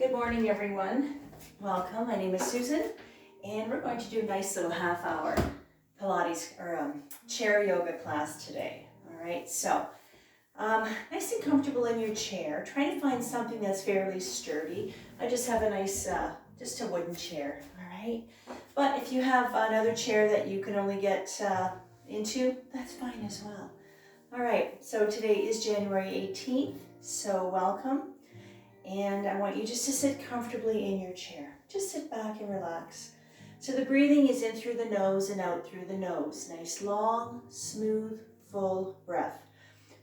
Good morning, everyone. Welcome. My name is Susan, and we're going to do a nice little half-hour Pilates or chair yoga class today. All right, so nice and comfortable in your chair. Try to find something that's fairly sturdy. I just have a nice, just a wooden chair. All right, but if you have another chair that you can only get into, that's fine as well. All right, so today is January 18th, so welcome. And I want you just to sit comfortably in your chair. Just sit back and relax. So the breathing is in through the nose and out through the nose. Nice, long, smooth, full breath.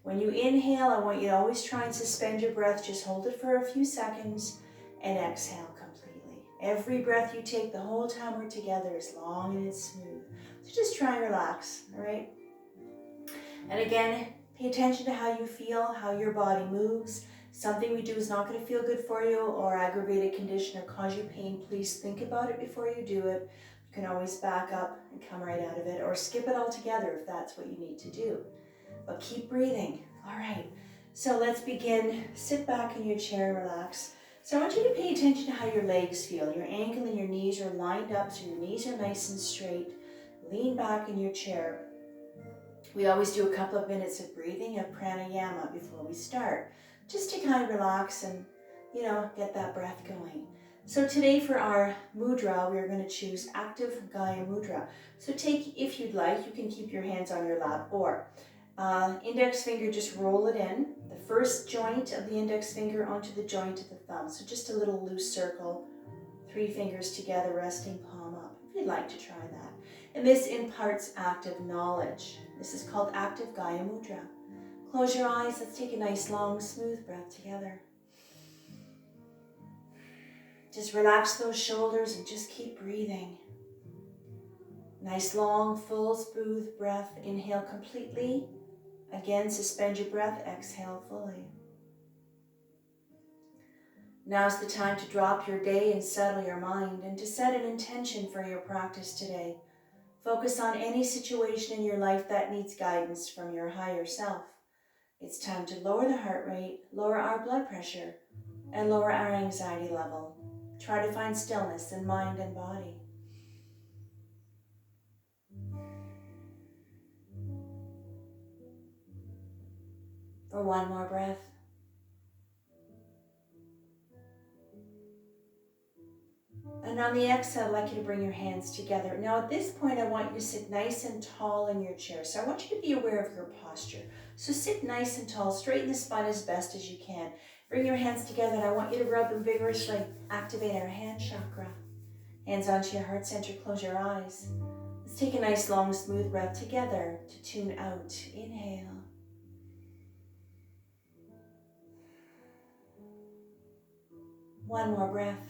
When you inhale, I want you to always try and suspend your breath. Just hold it for a few seconds and exhale completely. Every breath you take the whole time we're together is long and it's smooth. So just try and relax, all right? And again, pay attention to how you feel, how your body moves. Something we do is not going to feel good for you or aggravate a condition or cause you pain. Please think about it before you do it. You can always back up and come right out of it or skip it altogether if that's what you need to do. But keep breathing. All right, so let's begin. Sit back in your chair and relax. So I want you to pay attention to how your legs feel. Your ankle and your knees are lined up, so your knees are nice and straight. Lean back in your chair. We always do a couple of minutes of breathing of pranayama before we start, just to kind of relax and, get that breath going. So today for our mudra, we're going to choose active Gaya mudra. So if you'd like, you can keep your hands on your lap or index finger, just roll it in. The first joint of the index finger onto the joint of the thumb. So just a little loose circle, 3 fingers together, resting palm up, if you'd like to try that. And this imparts active knowledge. This is called active Gaya mudra. Close your eyes. Let's take a nice, long, smooth breath together. Just relax those shoulders and just keep breathing. Nice, long, full, smooth breath. Inhale completely. Again, suspend your breath. Exhale fully. Now's the time to drop your day and settle your mind and to set an intention for your practice today. Focus on any situation in your life that needs guidance from your higher self. It's time to lower the heart rate, lower our blood pressure, and lower our anxiety level. Try to find stillness in mind and body. For one more breath. And on the exhale, I'd like you to bring your hands together. Now at this point, I want you to sit nice and tall in your chair. So I want you to be aware of your posture. So sit nice and tall, straighten the spine as best as you can. Bring your hands together and I want you to rub them vigorously. Activate our hand chakra. Hands onto your heart center, close your eyes. Let's take a nice long smooth breath together to tune out. Inhale. One more breath.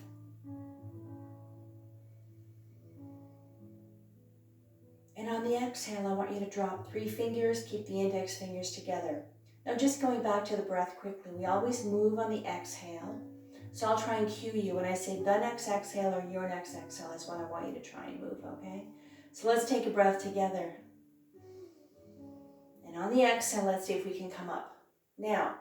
And on the exhale, I want you to drop 3 fingers, keep the index fingers together. Now just going back to the breath quickly, we always move on the exhale. So I'll try and cue you when I say the next exhale or your next exhale is when I want you to try and move, okay? So let's take a breath together. And on the exhale, let's see if we can come up. Now,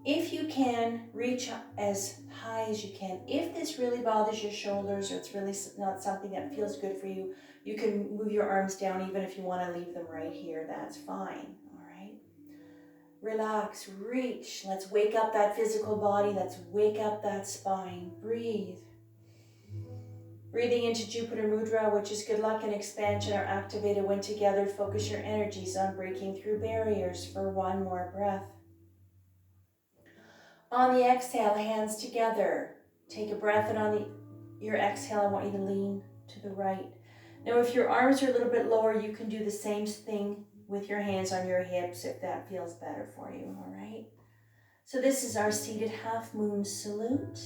if you can, reach as high as you can. If this really bothers your shoulders or it's really not something that feels good for you, you can move your arms down even if you want to leave them right here. That's fine, all right? Relax, reach. Let's wake up that physical body. Let's wake up that spine. Breathe. Breathing into Jupiter Mudra, which is good luck and expansion, are activated when together. Focus your energies on breaking through barriers for one more breath. On the exhale, hands together. Take a breath, and on your exhale, I want you to lean to the right. Now, if your arms are a little bit lower, you can do the same thing with your hands on your hips if that feels better for you, all right? So this is our seated half moon salute.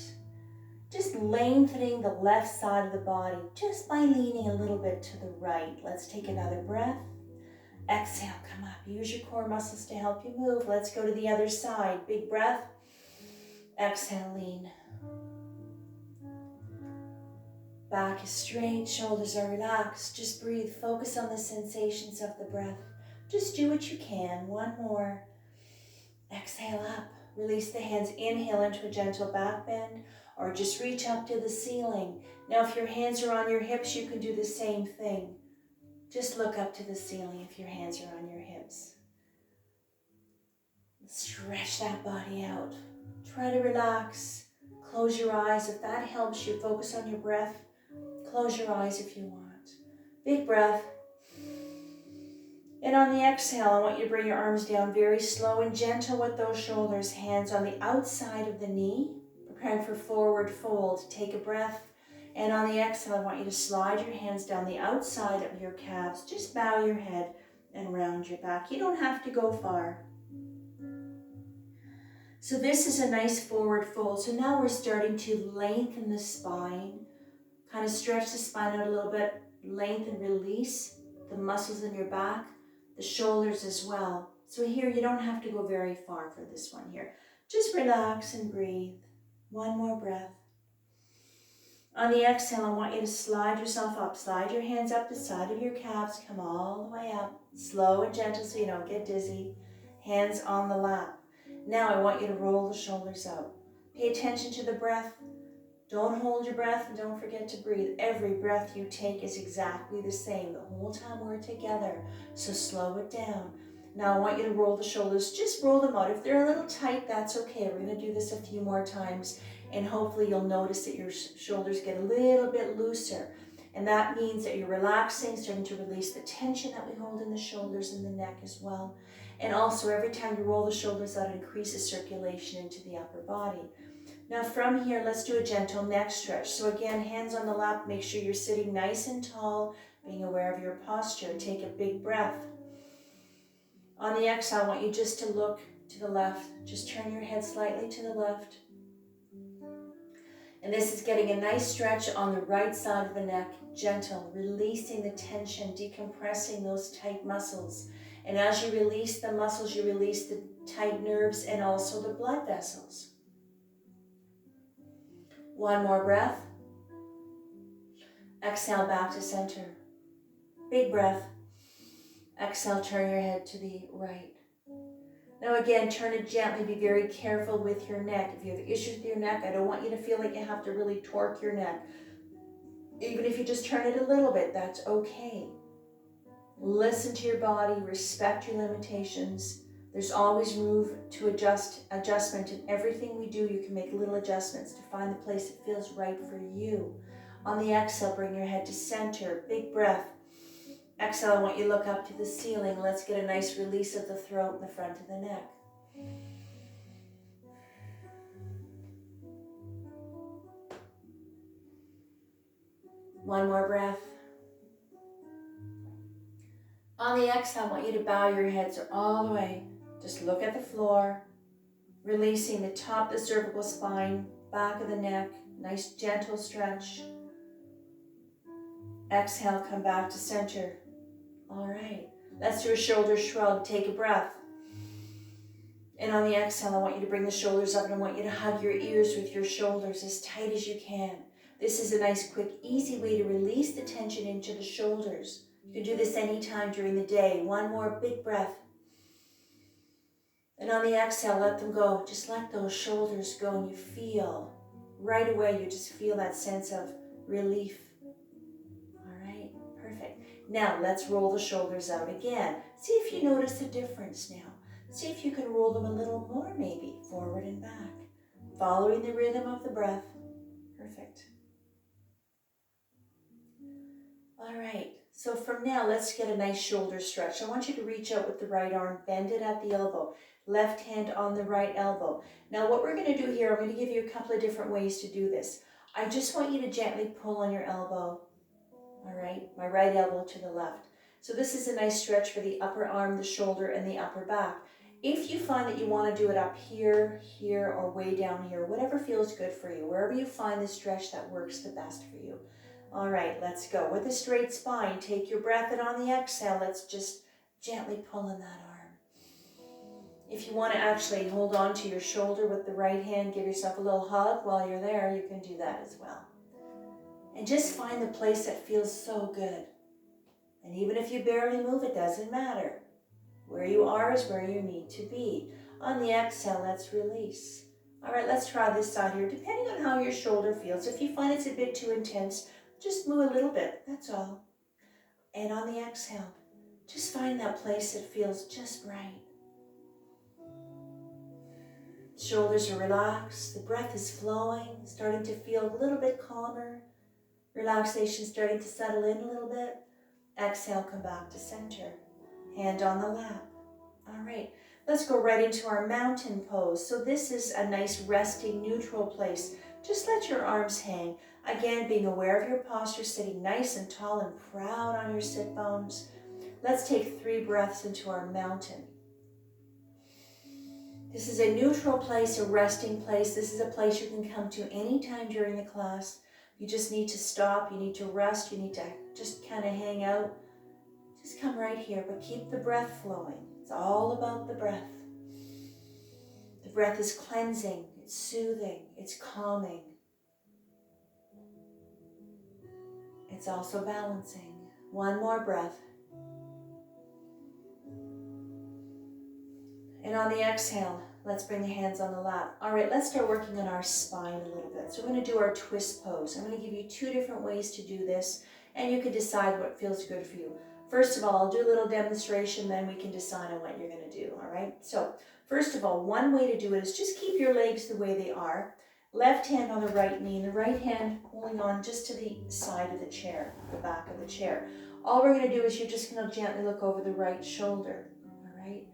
Just lengthening the left side of the body just by leaning a little bit to the right. Let's take another breath. Exhale, come up. Use your core muscles to help you move. Let's go to the other side. Big breath. Exhale, lean. Back is straight, shoulders are relaxed. Just breathe, focus on the sensations of the breath. Just do what you can. One more. Exhale up. Release the hands. Inhale into a gentle back bend. or just reach up to the ceiling. Now, if your hands are on your hips, you can do the same thing. Just look up to the ceiling if your hands are on your hips. Stretch that body out. Try to relax. Close your eyes. If that helps you, focus on your breath. Close your eyes if you want. Big breath. And on the exhale, I want you to bring your arms down very slow and gentle with those shoulders. Hands on the outside of the knee. Preparing for forward fold. Take a breath. And on the exhale, I want you to slide your hands down the outside of your calves. Just bow your head and round your back. You don't have to go far. So this is a nice forward fold. So now we're starting to lengthen the spine. Kind of stretch the spine out a little bit. Lengthen, release the muscles in your back, the shoulders as well. So here you don't have to go very far for this one here. Just relax and breathe. One more breath. On the exhale, I want you to slide yourself up. Slide your hands up the side of your calves. Come all the way up. Slow and gentle so you don't get dizzy. Hands on the lap. Now I want you to roll the shoulders out. Pay attention to the breath. Don't hold your breath and don't forget to breathe. Every breath you take is exactly the same the whole time we're together. So slow it down. Now I want you to roll the shoulders. Just roll them out. If they're a little tight, that's okay. We're going to do this a few more times. And hopefully you'll notice that your shoulders get a little bit looser. And that means that you're relaxing, starting to release the tension that we hold in the shoulders and the neck as well. And also every time you roll the shoulders out, it increases circulation into the upper body. Now from here, let's do a gentle neck stretch. So again, hands on the lap, make sure you're sitting nice and tall, being aware of your posture. Take a big breath. On the exhale, I want you just to look to the left. Just turn your head slightly to the left. And this is getting a nice stretch on the right side of the neck, gentle, releasing the tension, decompressing those tight muscles. And as you release the muscles, you release the tight nerves and also the blood vessels. One more breath. Exhale back to center. Big breath. Exhale, turn your head to the right. Now again, turn it gently. Be very careful with your neck. If you have issues with your neck, I don't want you to feel like you have to really torque your neck. Even if you just turn it a little bit, that's okay. Listen to your body, respect your limitations. There's always room to adjustment in everything we do. You can make little adjustments to find the place that feels right for you. On the exhale, bring your head to center. Big breath. Exhale, I want you to look up to the ceiling. Let's get a nice release of the throat and the front of the neck. One more breath. On the exhale, I want you to bow your heads all the way. Just look at the floor, releasing the top of the cervical spine, back of the neck, nice gentle stretch. Exhale, come back to center. All right, let's do a shoulder shrug. Take a breath. And on the exhale, I want you to bring the shoulders up and I want you to hug your ears with your shoulders as tight as you can. This is a nice, quick, easy way to release the tension into the shoulders. You can do this anytime during the day. One more big breath. And on the exhale, let them go. Just let those shoulders go and you feel, right away, you just feel that sense of relief. All right, perfect. Now let's roll the shoulders out again. See if you notice a difference now. See if you can roll them a little more maybe, forward and back, following the rhythm of the breath. Perfect. All right, so from now, let's get a nice shoulder stretch. I want you to reach out with the right arm, bend it at the elbow, left hand on the right elbow. Now what we're going to do here, I'm going to give you a couple of different ways to do this. I just want you to gently pull on your elbow. All right, my right elbow to the left. So this is a nice stretch for the upper arm, the shoulder, and the upper back. If you find that you want to do it up here, here, or way down here, whatever feels good for you, wherever you find the stretch that works the best for you. All right, let's go. With a straight spine, take your breath, and on the exhale, let's just gently pull in that arm. If you want to actually hold on to your shoulder with the right hand, give yourself a little hug while you're there, you can do that as well. And just find the place that feels so good. And even if you barely move, it doesn't matter. Where you are is where you need to be. On the exhale, let's release. All right, let's try this side here, depending on how your shoulder feels. If you find it's a bit too intense, just move a little bit, that's all. And on the exhale, just find that place that feels just right. Shoulders are relaxed, the breath is flowing, starting to feel a little bit calmer. Relaxation starting to settle in a little bit. Exhale, come back to center. Hand on the lap. All right, let's go right into our mountain pose. So this is a nice resting, neutral place. Just let your arms hang. Again, being aware of your posture, sitting nice and tall and proud on your sit bones. Let's take 3 breaths into our mountain. This is a neutral place, a resting place. This is a place you can come to anytime during the class. You just need to stop, you need to rest, you need to just kind of hang out. Just come right here, but keep the breath flowing. It's all about the breath. The breath is cleansing, it's soothing, it's calming. It's also balancing. 1 more breath. And on the exhale, let's bring the hands on the lap. All right, let's start working on our spine a little bit. So we're going to do our twist pose. I'm going to give you 2 different ways to do this, and you can decide what feels good for you. First of all, I'll do a little demonstration, then we can decide on what you're going to do, all right? So first of all, one way to do it is just keep your legs the way they are. Left hand on the right knee, and the right hand holding on just to the side of the chair, the back of the chair. All we're going to do is you're just going to gently look over the right shoulder, all right?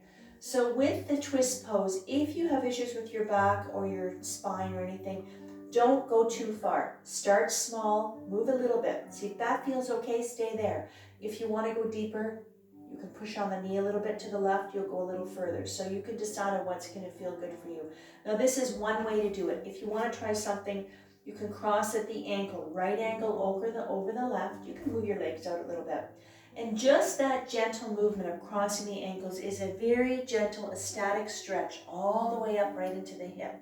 So with the twist pose, if you have issues with your back or your spine or anything, don't go too far. Start small, move a little bit. See if that feels okay, stay there. If you want to go deeper, you can push on the knee a little bit to the left, you'll go a little further. So you can decide on what's going to feel good for you. Now this is one way to do it. If you want to try something, you can cross at the ankle, right ankle over the left. You can move your legs out a little bit. And just that gentle movement of crossing the ankles is a very gentle, ecstatic stretch all the way up right into the hip.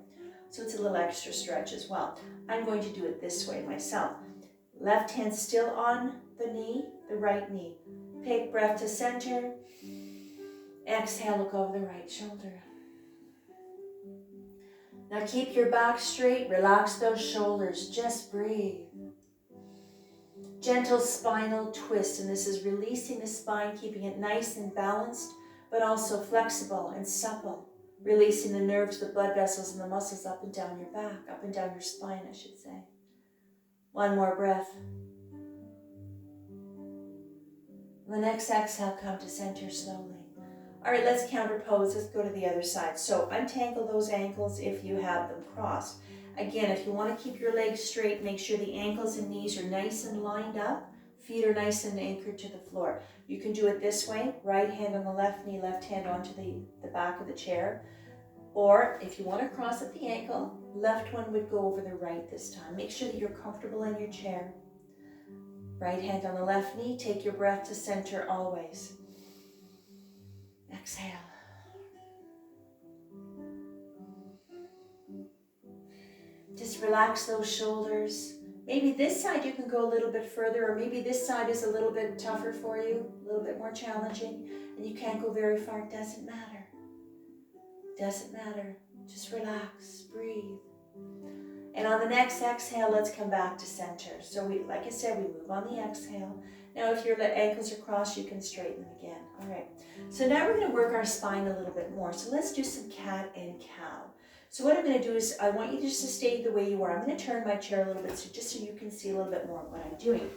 So it's a little extra stretch as well. I'm going to do it this way myself. Left hand still on the knee, the right knee. Take breath to center. Exhale, look over the right shoulder. Now keep your back straight, relax those shoulders, just breathe. Gentle spinal twist, and this is releasing the spine, keeping it nice and balanced, but also flexible and supple. Releasing the nerves, the blood vessels, and the muscles up and down your back, up and down your spine, I should say. 1 more breath. The next exhale, come to center slowly. All right, let's counter pose. Let's go to the other side. So untangle those ankles if you have them crossed. Again, if you want to keep your legs straight, make sure the ankles and knees are nice and lined up. Feet are nice and anchored to the floor. You can do it this way. Right hand on the left knee, left hand onto the back of the chair. Or if you want to cross at the ankle, left one would go over the right this time. Make sure that you're comfortable in your chair. Right hand on the left knee. Take your breath to center always. Exhale. Just relax those shoulders. Maybe this side you can go a little bit further, or maybe this side is a little bit tougher for you, a little bit more challenging, and you can't go very far. It doesn't matter. Doesn't matter. Just relax, breathe. And on the next exhale, let's come back to center. So we, like I said, we move on the exhale. Now if your ankles are crossed, you can straighten them again. All right. So now we're going to work our spine a little bit more. So let's do some cat and cow. So what I'm going to do is I want you just to stay the way you are. I'm going to turn my chair a little bit just so you can see a little bit more of what I'm doing.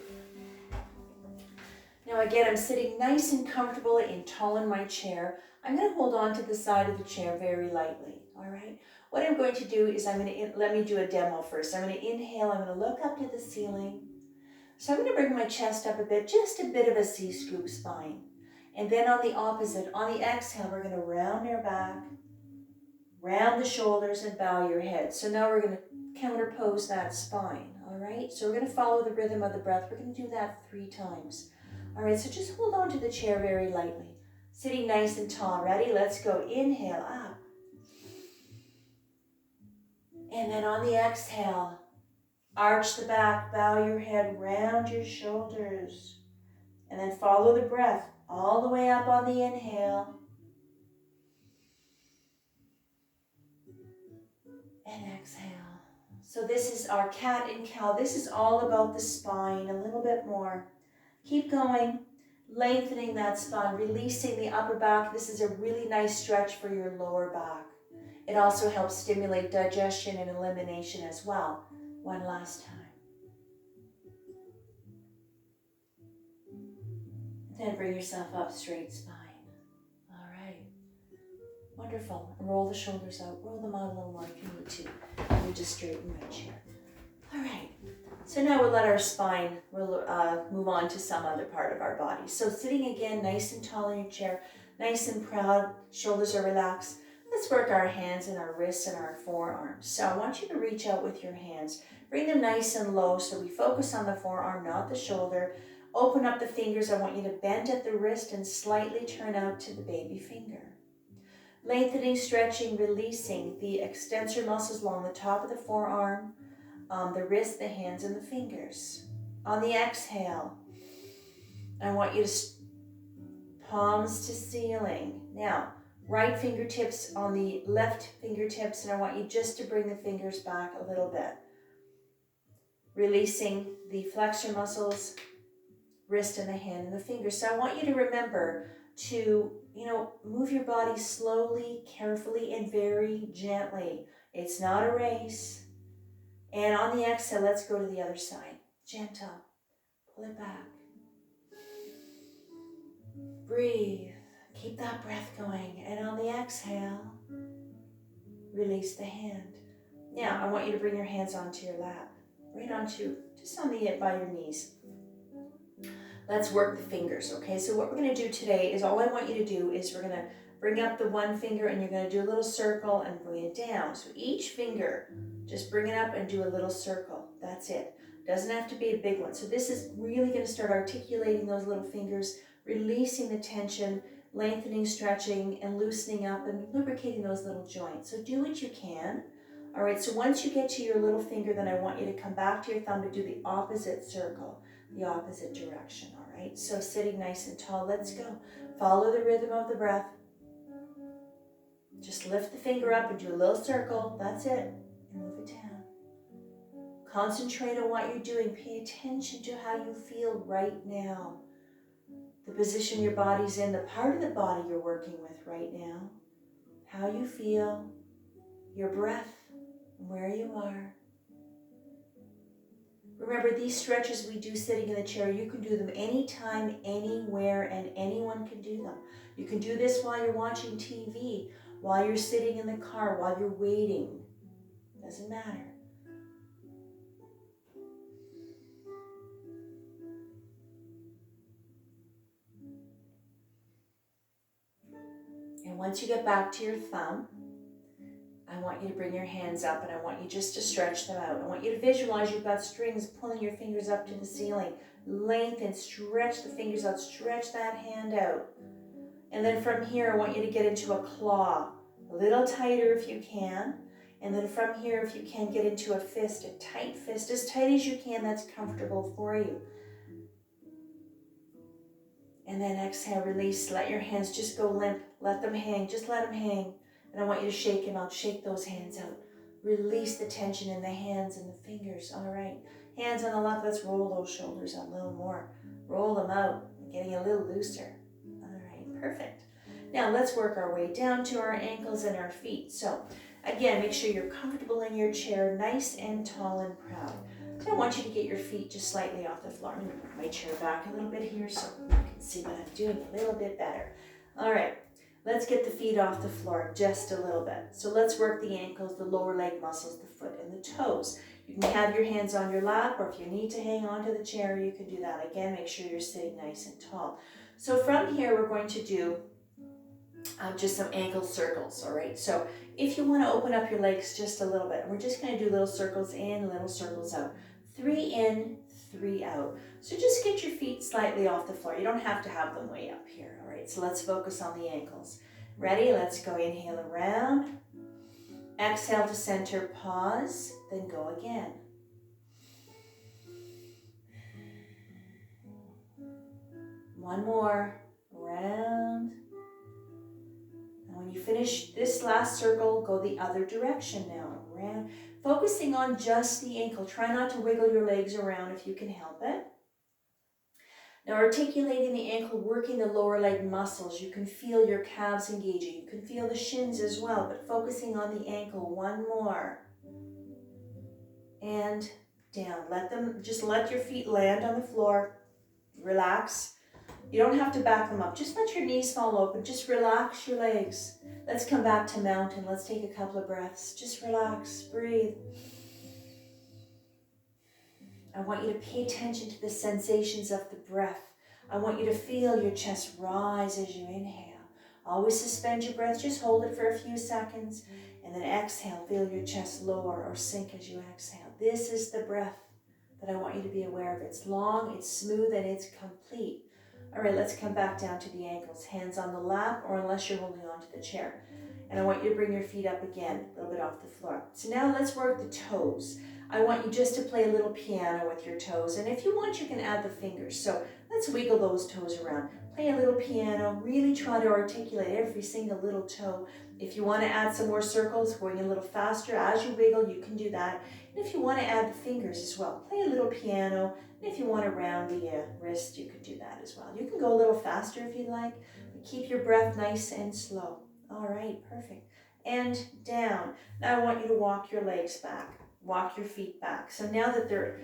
Now again, I'm sitting nice and comfortable and tall in my chair. I'm going to hold on to the side of the chair very lightly. All right. What I'm going to do is let me do a demo first. I'm going to inhale. I'm going to look up to the ceiling. So I'm going to bring my chest up a bit, just a bit of a C-scoop spine. And then on the opposite, on the exhale, we're going to round our back, round the shoulders, and bow your head. So now we're going to counterpose that spine, all right? So we're going to follow the rhythm of the breath. We're going to do that 3 times. All right, so just hold on to the chair very lightly. Sitting nice and tall. Ready? Let's go. Inhale, up. And then on the exhale, arch the back, bow your head, round your shoulders. And then follow the breath all the way up on the inhale. And exhale. So this is our cat and cow. This is all about the spine, a little bit more. Keep going, lengthening that spine, releasing the upper back. This is a really nice stretch for your lower back. It also helps stimulate digestion and elimination as well. One last time. Then bring yourself up, straight spine. All right. Wonderful. Roll the shoulders out. Roll them out a little more if you need to. And just straighten my chair. All right. So now we'll let our spine, we'll move on to some other part of our body. So sitting again, nice and tall in your chair, nice and proud, shoulders are relaxed. Let's work our hands and our wrists and our forearms. So I want you to reach out with your hands. Bring them nice and low so we focus on the forearm, not the shoulder. Open up the fingers. I want you to bend at the wrist and slightly turn out to the baby finger. Lengthening, stretching, releasing the extensor muscles along the top of the forearm, the wrist, the hands, and the fingers. On the exhale, I want you to palms to ceiling. Now, right fingertips on the left fingertips, and I want you just to bring the fingers back a little bit. Releasing the flexor muscles, wrist and the hand and the fingers. So I want you to remember to, move your body slowly, carefully, and very gently. It's not a race. And on the exhale, let's go to the other side. Gentle. Pull it back. Breathe. Keep that breath going. And on the exhale, release the hand. Now, I want you to bring your hands onto your lap. Right onto, just on the by your knees. Let's work the fingers, okay? So what we're going to do today is all I want you to do is we're going to bring up the one finger and you're going to do a little circle and bring it down. So each finger, just bring it up and do a little circle. That's it. Doesn't have to be a big one. So this is really going to start articulating those little fingers, releasing the tension, lengthening, stretching, and loosening up and lubricating those little joints. So do what you can. All right, so once you get to your little finger, then I want you to come back to your thumb to do the opposite circle, the opposite direction, all right? So sitting nice and tall, let's go. Follow the rhythm of the breath. Just lift the finger up and do a little circle, that's it, and move it down. Concentrate on what you're doing. Pay attention to how you feel right now. The position your body's in, the part of the body you're working with right now, how you feel, your breath, where you are. Remember, these stretches we do sitting in the chair, you can do them anytime, anywhere, and anyone can do them. You can do this while you're watching TV, while you're sitting in the car, while you're waiting. Doesn't matter. And once you get back to your thumb, I want you to bring your hands up and I want you just to stretch them out. I want you to visualize you've got strings pulling your fingers up to the ceiling. Lengthen, stretch the fingers out, stretch that hand out. And then from here, I want you to get into a claw. A little tighter if you can. And then from here, if you can, get into a fist, a tight fist, as tight as you can, that's comfortable for you. And then exhale, release, let your hands just go limp. Let them hang, just let them hang. And I want you to shake them out, shake those hands out. Release the tension in the hands and the fingers, all right. Hands on the left, let's roll those shoulders out a little more. Roll them out, getting a little looser. All right, perfect. Now let's work our way down to our ankles and our feet. So again, make sure you're comfortable in your chair, nice and tall and proud. So I want you to get your feet just slightly off the floor. I'm going to put my chair back a little bit here so you can see what I'm doing a little bit better. All right, let's get the feet off the floor just a little bit. So let's work the ankles, the lower leg muscles, the foot, and the toes. You can have your hands on your lap, or if you need to hang on to the chair, you can do that. Again, make sure you're sitting nice and tall. So from here, we're going to do just some ankle circles, all right? So if you want to open up your legs just a little bit, we're just going to do little circles in, little circles out. 3 in, 3 out. So just get your feet slightly off the floor. You don't have to have them way up here, all right? So let's focus on the ankles. Ready? Let's go. Inhale around. Exhale to center, pause, then go again. One more. Round. When you finish this last circle, go the other direction now. Around, focusing on just the ankle. Try not to wiggle your legs around if you can help it. Now articulating the ankle, working the lower leg muscles. You can feel your calves engaging. You can feel the shins as well, but focusing on the ankle. One more. And down. Just let your feet land on the floor. Relax. You don't have to back them up. Just let your knees fall open. Just relax your legs. Let's come back to mountain. Let's take a couple of breaths. Just relax. Breathe. I want you to pay attention to the sensations of the breath. I want you to feel your chest rise as you inhale. Always suspend your breath. Just hold it for a few seconds. And then exhale. Feel your chest lower or sink as you exhale. This is the breath that I want you to be aware of. It's long, it's smooth, and it's complete. All right, let's come back down to the ankles. Hands on the lap, or unless you're holding on to the chair. And I want you to bring your feet up again, a little bit off the floor. So now let's work the toes. I want you just to play a little piano with your toes. And if you want, you can add the fingers. So let's wiggle those toes around. Play a little piano. Really try to articulate every single little toe. If you want to add some more circles, going a little faster as you wiggle, you can do that. And if you want to add the fingers as well, play a little piano. And if you want to round the wrist, you could do that as well. You can go a little faster if you'd like, but keep your breath nice and slow. All right, perfect. And down. Now I want you to walk your legs back. Walk your feet back. So now that they're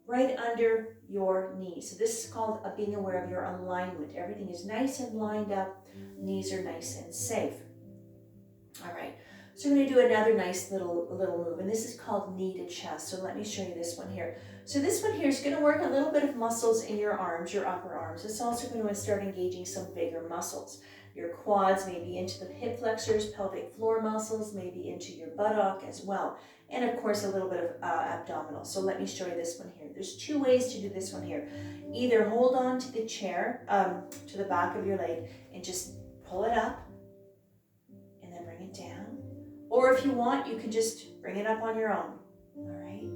right under your knees. So this is called being aware of your alignment. Everything is nice and lined up. Knees are nice and safe. All right. So we're going to do another nice little move, and this is called knee to chest. So let me show you this one here. So this one here is going to work a little bit of muscles in your arms, your upper arms. It's also going to start engaging some bigger muscles. Your quads, maybe into the hip flexors, pelvic floor muscles, maybe into your buttock as well. And of course, a little bit of abdominal. So let me show you this one here. There's two ways to do this one here. Either hold on to the chair, to the back of your leg, and just pull it up, and then bring it down. Or if you want, you can just bring it up on your own. All right?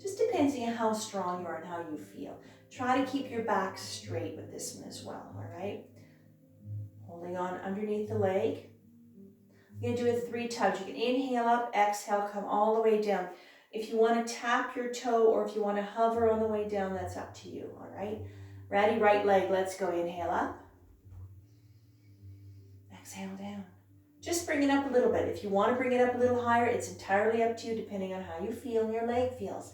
Just depends on how strong you are and how you feel. Try to keep your back straight with this one as well. All right? Holding on underneath the leg. You're going to do a 3 tugs. You can inhale up, exhale, come all the way down. If you want to tap your toe or if you want to hover on the way down, that's up to you, all right? Ready, right leg, let's go. Inhale up. Exhale down. Just bring it up a little bit. If you want to bring it up a little higher, it's entirely up to you depending on how you feel and your leg feels.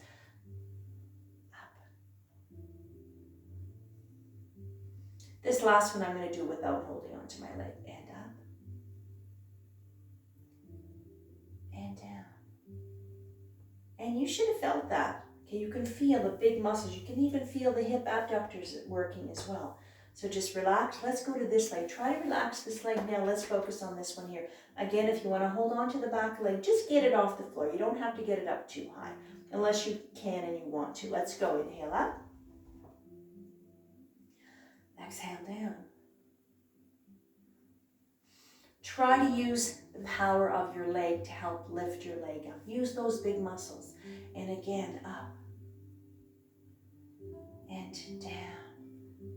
Up. This last one I'm going to do without holding on to my leg. And up. And down. And you should have felt that. Okay, you can feel the big muscles. You can even feel the hip abductors working as well. So just relax. Let's go to this leg. Try to relax this leg now. Let's focus on this one here. Again, if you want to hold on to the back leg, just get it off the floor. You don't have to get it up too high unless you can and you want to. Let's go. Inhale up. Exhale down. Try to use the power of your leg to help lift your leg up. Use those big muscles. And again, up and down.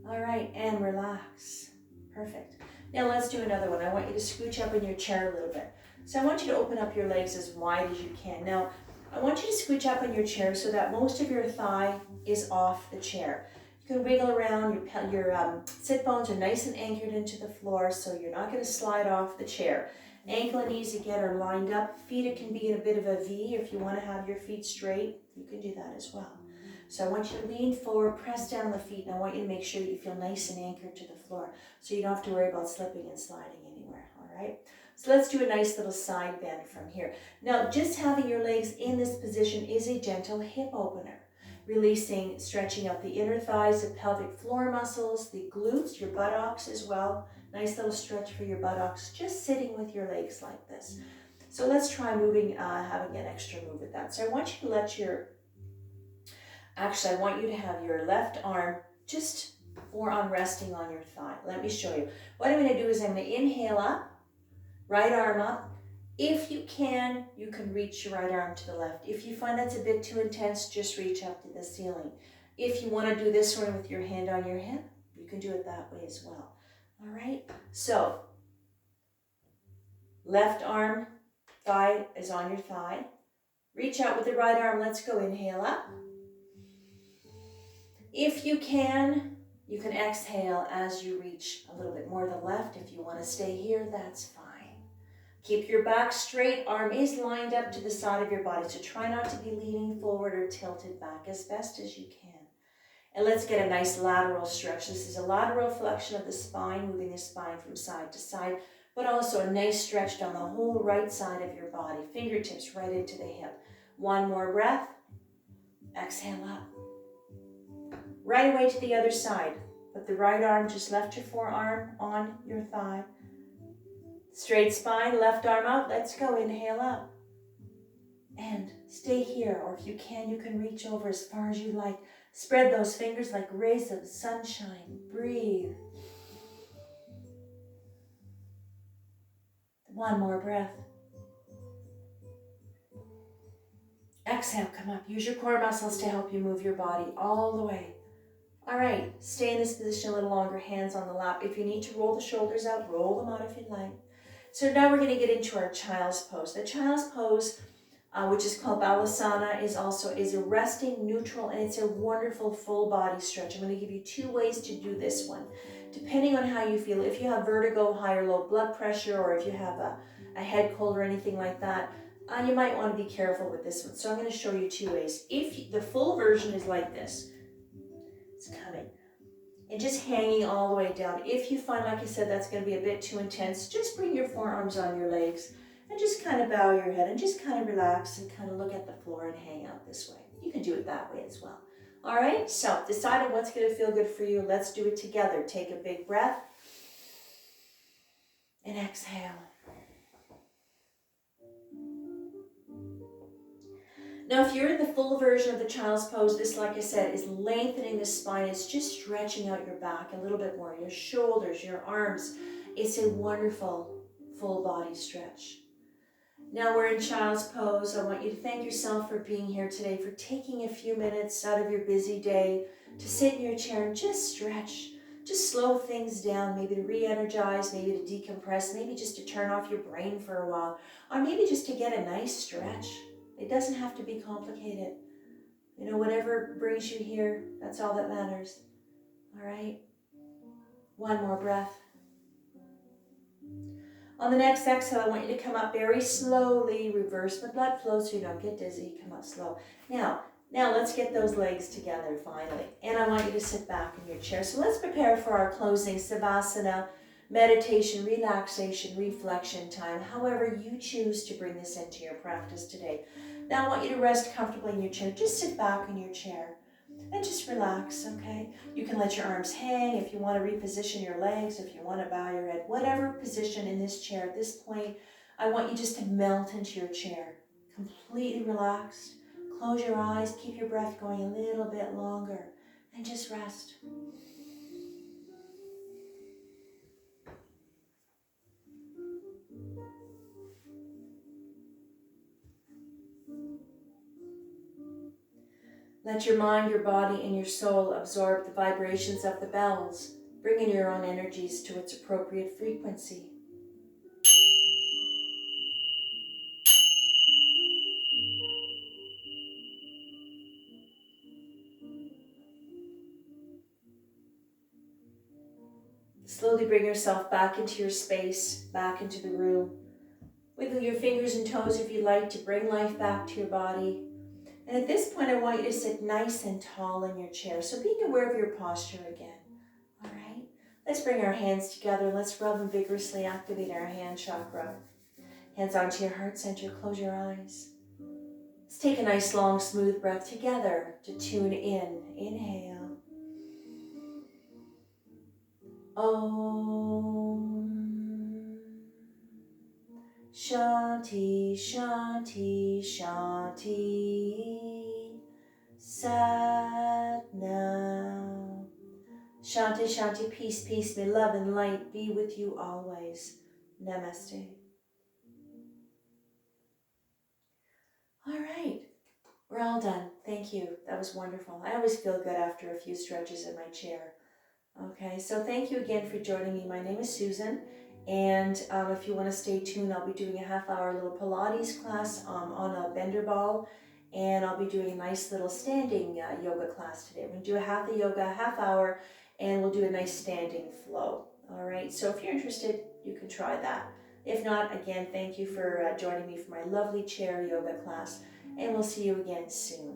All right, and relax. Perfect. Now let's do another one. I want you to scooch up in your chair a little bit. So I want you to open up your legs as wide as you can. Now, I want you to scooch up in your chair so that most of your thigh is off the chair. You can wiggle around. Your sit bones are nice and anchored into the floor, so you're not going to slide off the chair. Ankle and knees again are lined up. Feet, it can be in a bit of a V. If you want to have your feet straight, you can do that as well. So I want you to lean forward, press down the feet, and I want you to make sure you feel nice and anchored to the floor so you don't have to worry about slipping and sliding anywhere, all right? So let's do a nice little side bend from here. Now, just having your legs in this position is a gentle hip opener. Releasing, stretching out the inner thighs, the pelvic floor muscles, the glutes, your buttocks as well. Nice little stretch for your buttocks, just sitting with your legs like this. So let's try moving, having an extra move with that. So I want you to I want you to have your left arm just resting on your thigh. Let me show you. What I'm going to do is I'm going to inhale up, right arm up. If you can reach your right arm to the left. If you find that's a bit too intense, just reach up to the ceiling. If you want to do this one with your hand on your hip, you can do it that way as well. All right, so Left arm, thigh is on your thigh. Reach out with the right arm. Let's go. Inhale up. If you can exhale as you reach a little bit more to the left. If you want to stay here, that's fine. Keep your back straight. Arm is lined up to the side of your body, so try not to be leaning forward or tilted back as best as you can. And let's get a nice lateral stretch. This is a lateral flexion of the spine, moving the spine from side to side, but also a nice stretch down the whole right side of your body. Fingertips right into the hip. One more breath. Exhale up. Right away to the other side. Put the right arm, just left your forearm on your thigh. Straight spine, left arm out. Let's go. Inhale up. And stay here, or if you can reach over as far as you like. Spread those fingers like rays of sunshine. Breathe. One more breath. Exhale, come up. Use your core muscles to help you move your body all the way. All right, stay in this position a little longer, hands on the lap. If you need to roll the shoulders out, roll them out if you'd like. So now we're going to get into our child's pose. The child's pose, which is called Balasana, is a resting neutral, and it's a wonderful full body stretch. I'm going to give you 2 ways to do this one, depending on how you feel. If you have vertigo, high or low blood pressure, or if you have a head cold or anything like that, you might want to be careful with this one. So I'm going to show you 2 ways. The full version is like this. It's coming. And just hanging all the way down. If you find, like I said, that's going to be a bit too intense, just bring your forearms on your legs and just kind of bow your head and just kind of relax and kind of look at the floor and hang out this way. You can do it that way as well. All right, so decide on what's going to feel good for you. Let's do it together. Take a big breath and exhale. Now, if you're in the full version of the child's pose, this, like I said, is lengthening the spine. It's just stretching out your back a little bit more, your shoulders, your arms. It's a wonderful full body stretch. Now we're in child's pose. I want you to thank yourself for being here today, for taking a few minutes out of your busy day to sit in your chair and just stretch. Just slow things down, maybe to re-energize, maybe to decompress, maybe just to turn off your brain for a while, or maybe just to get a nice stretch. It doesn't have to be complicated. You know, whatever brings you here, that's all that matters. All right? One more breath. On the next exhale, I want you to come up very slowly. Reverse the blood flow so you don't get dizzy. Come up slow. Now let's get those legs together finally. And I want you to sit back in your chair. So let's prepare for our closing Savasana, meditation, relaxation, reflection time, however you choose to bring this into your practice today. Now I want you to rest comfortably in your chair. Just sit back in your chair and just relax, okay? You can let your arms hang if you want to reposition your legs, if you want to bow your head, whatever position in this chair at this point. I want you just to melt into your chair, completely relaxed. Close your eyes, keep your breath going a little bit longer, and just rest. Let your mind, your body, and your soul absorb the vibrations of the bells, bringing your own energies to its appropriate frequency. Slowly bring yourself back into your space, back into the room. Wiggle your fingers and toes if you like to bring life back to your body. And at this point, I want you to sit nice and tall in your chair. So being aware of your posture again. All right? Let's bring our hands together. Let's rub and vigorously activate our hand chakra. Hands onto your heart center. Close your eyes. Let's take a nice long smooth breath together to tune in. Inhale. Om. Shanti, Shanti, Shanti. Sat now. Shanti, Shanti, peace, peace, may love and light be with you always. Namaste. All right, we're all done. Thank you. That was wonderful. I always feel good after a few stretches in my chair. Okay, so thank you again for joining me. My name is Susan, And if you want to stay tuned, I'll be doing a half-hour little Pilates class on a bender ball, and I'll be doing a nice little standing yoga class today. We're going to do a half the yoga, half hour, and we'll do a nice standing flow. All right, so if you're interested, you can try that. If not, again, thank you for joining me for my lovely chair yoga class, and we'll see you again soon.